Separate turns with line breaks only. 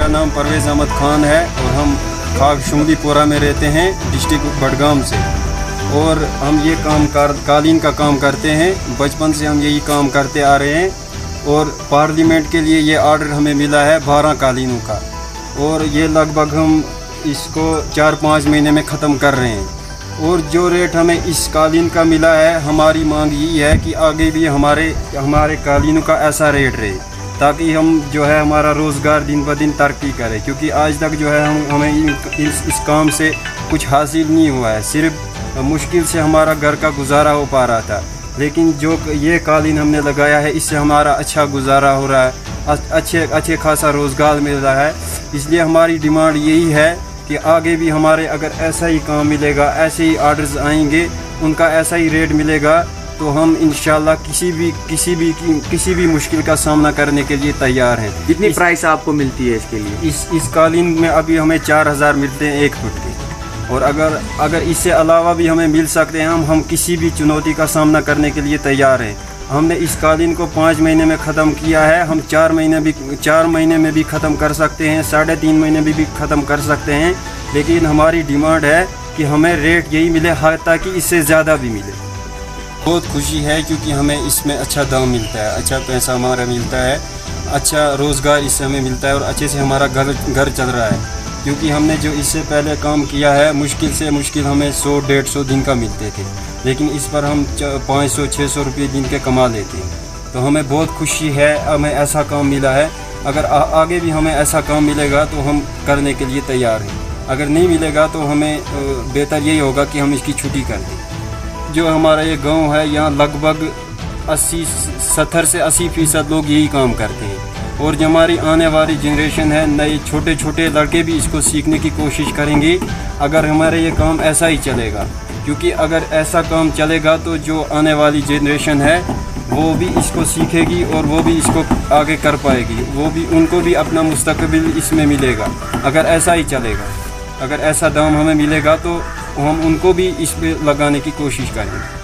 मेरा नाम परवेज़ अहमद खान है और हम खाक शुमलीपुरा में रहते हैं, डिस्ट्रिक्ट बडगाम से। और हम ये कालीन का काम करते हैं। बचपन से हम यही काम करते आ रहे हैं और पार्लियामेंट के लिए ये ऑर्डर हमें मिला है 12 कालीनों का, और ये लगभग हम इसको 4-5 महीने में ख़त्म कर रहे हैं। और जो रेट हमें इस कालीन का मिला है, हमारी मांग यही है कि आगे भी हमारे कालीनों का ऐसा रेट रहे, ताकि हम जो है हमारा रोज़गार दिन ब दिन तरक्की करे। क्योंकि आज तक जो है हमें इस काम से कुछ हासिल नहीं हुआ है, सिर्फ मुश्किल से हमारा घर का गुजारा हो पा रहा था। लेकिन जो ये कालीन हमने लगाया है, इससे हमारा अच्छा गुजारा हो रहा है, अच्छे खासा रोज़गार मिल रहा है। इसलिए हमारी डिमांड यही है कि आगे भी हमारे अगर ऐसा ही काम मिलेगा, ऐसे ही ऑर्डर्स आएंगे, उनका ऐसा ही रेट मिलेगा, तो हम इंशाल्लाह किसी भी मुश्किल का सामना करने के लिए तैयार हैं।
कितनी प्राइस आपको मिलती है इसके लिए?
इस कालीन में अभी हमें 4000 मिलते हैं 1 फुट के, और अगर इससे अलावा भी हमें मिल सकते हैं, हम किसी भी चुनौती का सामना करने के लिए तैयार हैं। हमने इस कालीन को 5 महीने में ख़त्म किया है, हम 4 महीने में भी ख़त्म कर सकते हैं, 3.5 महीने में भी ख़त्म कर सकते हैं। लेकिन हमारी डिमांड है कि हमें रेट यही मिले, ताकि इससे ज़्यादा भी मिले। बहुत खुशी है क्योंकि हमें इसमें अच्छा दाम मिलता है, अच्छा पैसा हमारा मिलता है, अच्छा रोज़गार इससे हमें मिलता है और अच्छे से हमारा घर चल रहा है। क्योंकि हमने जो इससे पहले काम किया है, मुश्किल से मुश्किल हमें 100-150 दिन का मिलते थे, लेकिन इस पर हम 500-600 रुपये दिन के कमा लेते हैं। तो हमें बहुत खुशी है, हमें ऐसा काम मिला है। अगर आगे भी हमें ऐसा काम मिलेगा तो हम करने के लिए तैयार हैं। अगर नहीं मिलेगा तो हमें बेहतर यही होगा कि हम इसकी छुट्टी कर दें। जो हमारा ये गांव है, यहाँ लगभग 70 से 80% लोग यही काम करते हैं। और जो हमारी आने वाली जनरेशन है, नए छोटे लड़के भी इसको सीखने की कोशिश करेंगे, अगर हमारे ये काम ऐसा ही चलेगा। क्योंकि अगर ऐसा काम चलेगा तो जो आने वाली जनरेशन है वो भी इसको सीखेगी और वो भी इसको आगे कर पाएगी, उनको भी अपना मुस्तकबिल इसमें मिलेगा। अगर ऐसा ही चलेगा, अगर ऐसा दाम हमें मिलेगा तो हम उनको भी इस पे लगाने की कोशिश करेंगे।